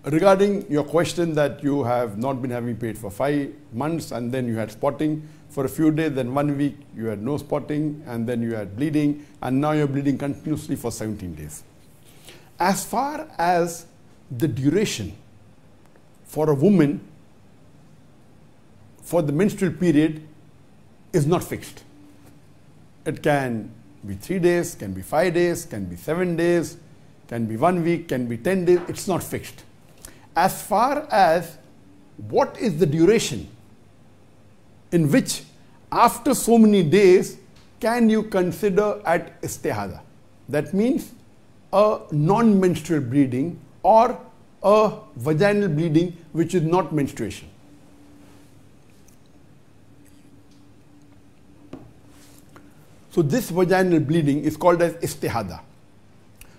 regarding your question that you have not been having paid for 5 months and then you had spotting for a few days, then 1 week you had no spotting and then you had bleeding and now you're bleeding continuously for 17 days. As far as the duration for a woman for the menstrual period is not fixed. It can be 3 days, can be 5 days, can be 7 days, can be 1 week, can be 10 days, it's not fixed. As far as what is the duration in which after so many days can you consider at istihada. That means a non-menstrual bleeding or a vaginal bleeding which is not menstruation. So this vaginal bleeding is called as istihada.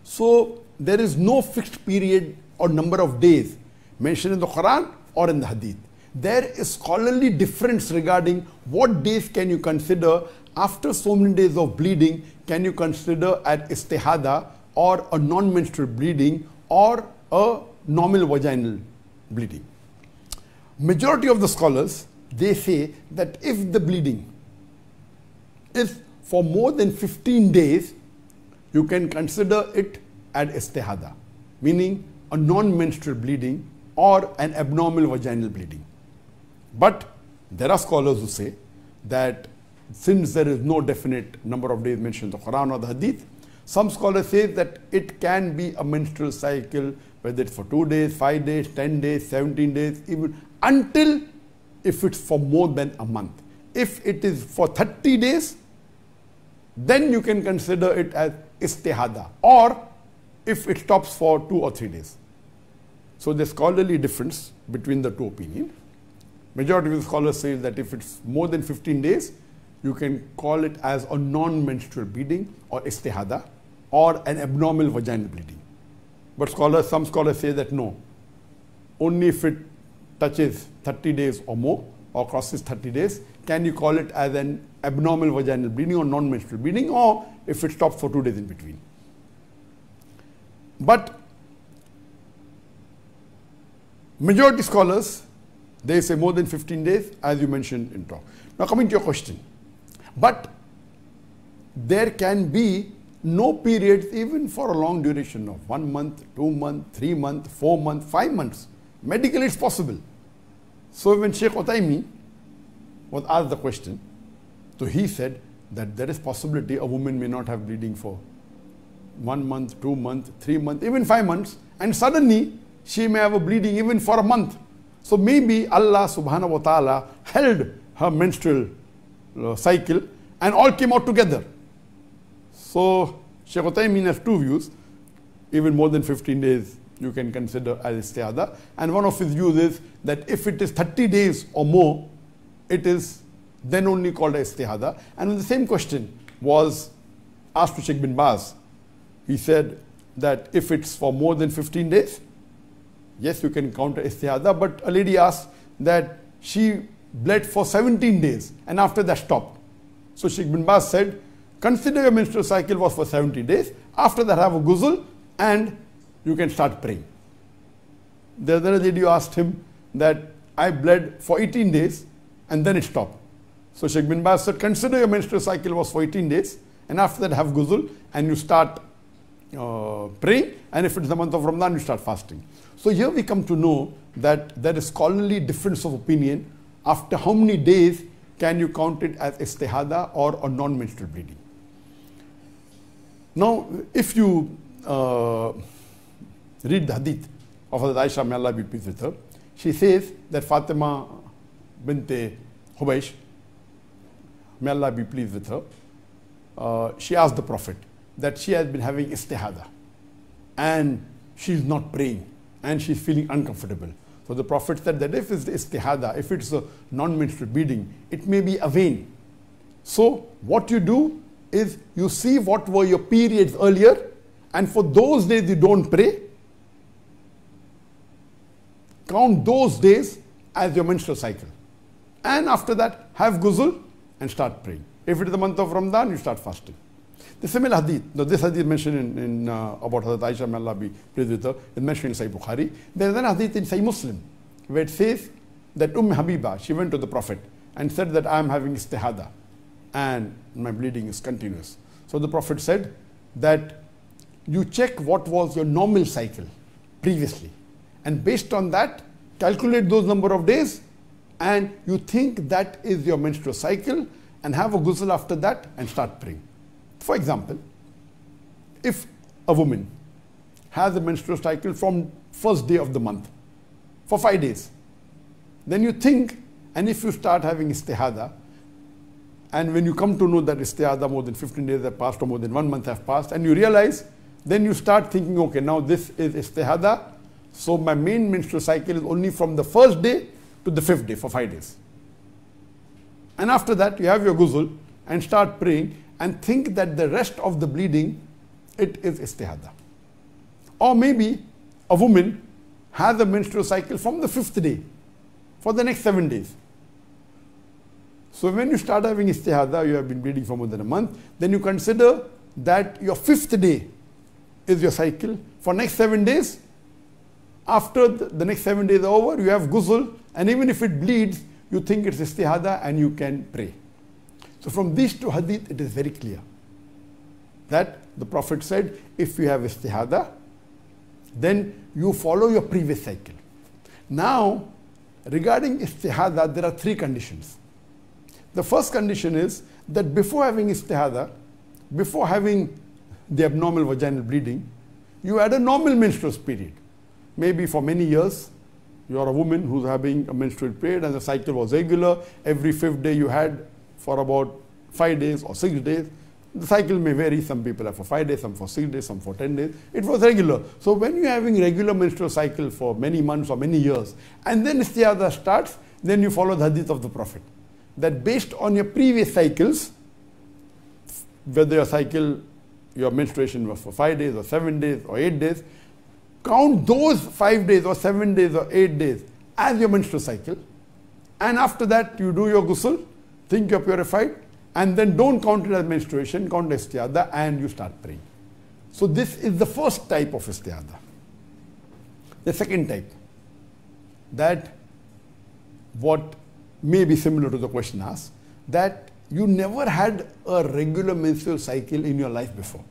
So there is no fixed period or number of days mentioned in the Quran or in the Hadith. There is scholarly difference regarding what days can you consider after so many days of bleeding, can you consider at istihada or a non-menstrual bleeding or a normal vaginal bleeding. Majority of the scholars, they say that if the bleeding is for more than 15 days, you can consider it at istihada, meaning a non-menstrual bleeding or an abnormal vaginal bleeding. But there are scholars who say that since there is no definite number of days mentioned in the Quran or the Hadith, some scholars say that it can be a menstrual cycle, whether it's for 2 days, 5 days, 10 days, 17 days, even until if it's for more than a month. If it is for 30 days, then you can consider it as istihada, or if it stops for 2 or 3 days. So there's scholarly difference between the two opinions. Majority of the scholars say that if it's more than 15 days, you can call it as a non-menstrual bleeding or istihada or an abnormal vaginal bleeding. But some scholars say that no, only if it touches 30 days or more or crosses 30 days, can you call it as an abnormal vaginal bleeding or non-menstrual bleeding, or if it stops for 2 days in between. But majority scholars, they say more than 15 days, as you mentioned in talk. Now coming to your question, but there can be no periods even for a long duration of 1 month, 2 months, 3 months, 4 months, 5 months. Medically it's possible. So when Sheikh Uthaymeen was asked the question, so he said that there is possibility a woman may not have bleeding for 1 month, 2 months, 3 months, even 5 months, and suddenly she may have a bleeding even for a month. So maybe Allah subhanahu wa ta'ala held her menstrual cycle and all came out together. So Sheikh Uthaymeen has 2 views. Even more than 15 days you can consider as istihada, and one of his views is that if it is 30 days or more, it is then only called as istihada. And when the same question was asked to Sheikh bin Baz, he said that if it's for more than 15 days, yes, you can count as istihada, but a lady asked that she bled for 17 days and after that stopped. So Sheikh bin Baz said, consider your menstrual cycle was for 70 days, after that have a ghusl and you can start praying. The other lady asked him that I bled for 18 days and then it stopped. So Sheikh bin Baz said, consider your menstrual cycle was for 18 days and after that have ghusl and you start praying, and if it's the month of Ramadan, you start fasting. So here we come to know that there is scholarly difference of opinion after how many days can you count it as istihada or a non-menstrual bleeding. Now, if you read the hadith of Hazrat Aisha, may Allah be pleased with her, she says that Fatima bint Hubaysh, may Allah be pleased with her, she asked the Prophet that she has been having istihada and she is not praying and she is feeling uncomfortable. So the Prophet said that if it's the istihada, if it's a non-menstrual bleeding, it may be a vein. So what you do is you see what were your periods earlier, and for those days you don't pray, count those days as your menstrual cycle. And after that, have ghusl and start praying. If it is the month of Ramadan, you start fasting. The similar hadith, this hadith mentioned in about Hazrat Aisha, may Allah be pleased with her, is mentioned in Sahih Bukhari. There is an hadith in Sahih Muslim where it says that Habiba, she went to the Prophet and said that I am having istihada and my bleeding is continuous. So the Prophet said that you check what was your normal cycle previously, and based on that calculate those number of days, and you think that is your menstrual cycle, and have a ghusl after that and start praying. For example, if a woman has a menstrual cycle from first day of the month for 5 days, then you think, and if you start having istihada, and when you come to know that istihada more than 15 days have passed or more than 1 month have passed, and you realize, then you start thinking, okay, now this is istihada, so my main menstrual cycle is only from the first day to the 5th day for 5 days. And after that, you have your ghusl and start praying and think that the rest of the bleeding, it is istihada. Or maybe a woman has a menstrual cycle from the 5th day for the next 7 days. So when you start having istihada, you have been bleeding for more than a month, then you consider that your 5th day is your cycle for next 7 days. After the next 7 days are over, you have ghusl, and even if it bleeds, you think it's istihada and you can pray. So from these two hadith, it is very clear that the Prophet said, if you have istihada, then you follow your previous cycle. Now, regarding istihada, there are 3 conditions. The first condition is that before having istihada, before having the abnormal vaginal bleeding, you had a normal menstrual period. Maybe for many years, you are a woman who's having a menstrual period and the cycle was regular. Every 5th day you had for about 5 days or 6 days. The cycle may vary. Some people have for 5 days, some for 6 days, some for 10 days. It was regular. So when you're having regular menstrual cycle for many months or many years, and then istihada starts, then you follow the hadith of the Prophet. That based on your previous cycles, whether your cycle, your menstruation was for 5 days or 7 days or 8 days, count those 5 days or 7 days or 8 days as your menstrual cycle. And after that, you do your ghusl, think you're purified, and then don't count it as menstruation, count istihada, and you start praying. So this is the first type of istihada. The second type, that what may be similar to the question asked, that you never had a regular menstrual cycle in your life before.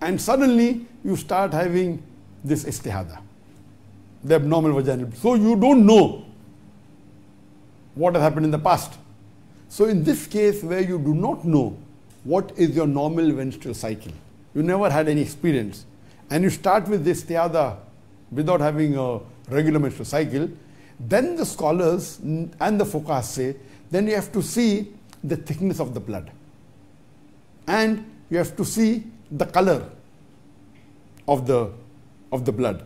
And suddenly you start having this istihada, the abnormal vaginal. So you don't know what has happened in the past. So in this case where you do not know what is your normal menstrual cycle, you never had any experience, and you start with this istihada without having a regular menstrual cycle, then the scholars and the fuqaha say, then you have to see the thickness of the blood. And you have to see the color of the blood.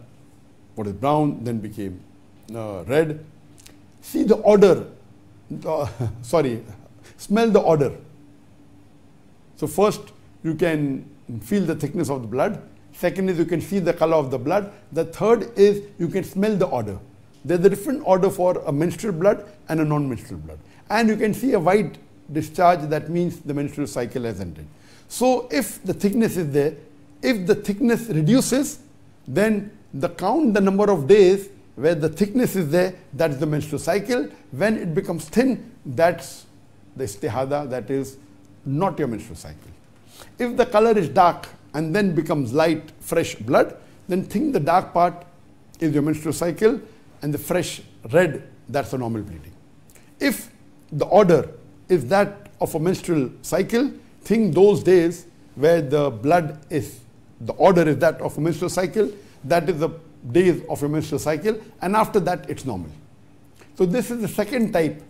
What is brown then became red. See the odor, smell the odor. So first you can feel the thickness of the blood. Second is you can see the color of the blood. The third is you can smell the odor. There's a different odor for a menstrual blood and a non-menstrual blood. And you can see a white discharge, that means the menstrual cycle has ended. So if the thickness is there, if the thickness reduces, then the number of days where the thickness is there, that's the menstrual cycle. When it becomes thin, that's the istihada, that is not your menstrual cycle. If the color is dark and then becomes light, fresh blood, then think the dark part is your menstrual cycle, and the fresh red, that's a normal bleeding. If the odor is that of a menstrual cycle, think those days where the blood is, the odor is that of a menstrual cycle, that is the days of a menstrual cycle, and after that it's normal. So this is the second type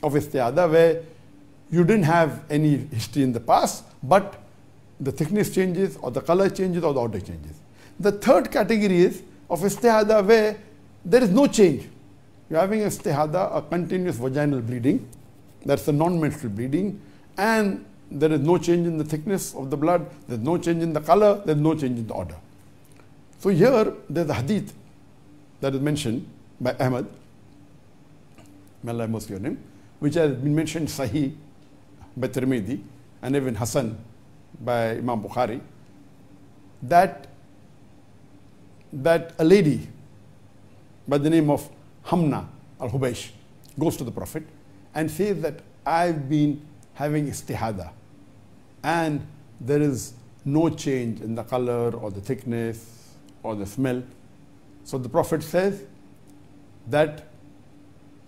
of istihada where you didn't have any history in the past, but the thickness changes or the color changes or the odor changes. The third category is of istihada where there is no change. You're having istihada, a continuous vaginal bleeding, that's the non-menstrual bleeding, and there is no change in the thickness of the blood, there's no change in the color, there's no change in the odor. So here there's a hadith that is mentioned by Ahmad, may Allah have mercy on him, which has been mentioned Sahih by Tirmidhi, and even Hassan by Imam Bukhari, that a lady by the name of Hamna al-Hubaysh goes to the Prophet and says that I've been having istihada and there is no change in the color or the thickness or the smell. So the Prophet says that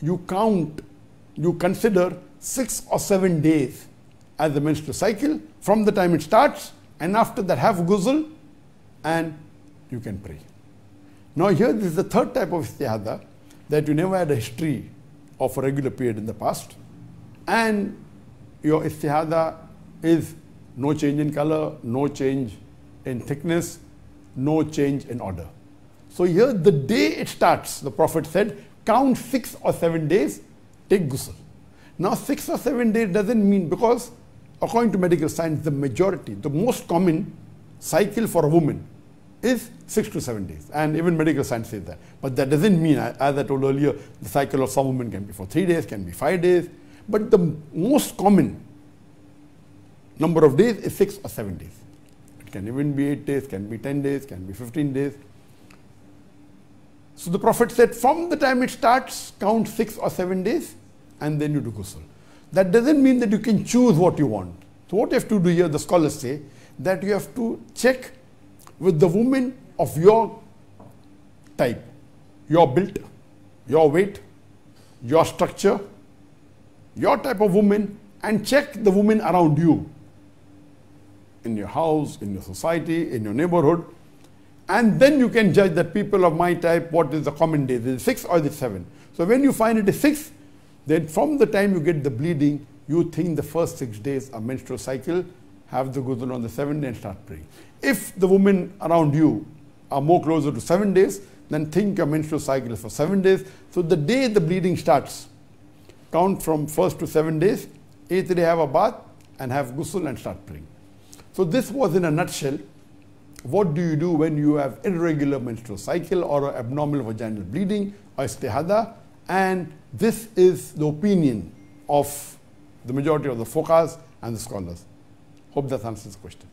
you consider 6 or 7 days as the menstrual cycle from the time it starts, and after that have ghusl and you can pray. Now here this is the third type of istihada, that you never had a history of a regular period in the past and your istihada is no change in color, no change in thickness, no change in order. So here the day it starts, the Prophet said, count 6 or 7 days, take ghusl. Now 6 or 7 days doesn't mean, because according to medical science, the majority, the most common cycle for a woman is 6 to 7 days, and even medical science says that. But that doesn't mean, as I told earlier, the cycle of some women can be for 3 days, can be 5 days, but the most common number of days is 6 or 7 days. It can even be 8 days, can be 10 days, can be 15 days. So the Prophet said, from the time it starts, count 6 or 7 days, and then you do ghusl. That doesn't mean that you can choose what you want. So what you have to do here, the scholars say, that you have to check with the woman of your type, your build, your weight, your structure, your type of woman, and check the women around you, in your house, in your society, in your neighborhood, and then you can judge that people of my type, what is the common day, is it 6 or is it 7? So when you find it is 6, then from the time you get the bleeding, you think the first 6 days are menstrual cycle, have the ghusl on the 7th day and start praying. If the women around you are more closer to 7 days, then think your menstrual cycle is for 7 days. So the day the bleeding starts, count from 1st to 7 days, 8th day have a bath and have ghusl and start praying. So this was in a nutshell, what do you do when you have irregular menstrual cycle or abnormal vaginal bleeding or istihada, and this is the opinion of the majority of the fuqahas and the scholars. Hope that answers the question.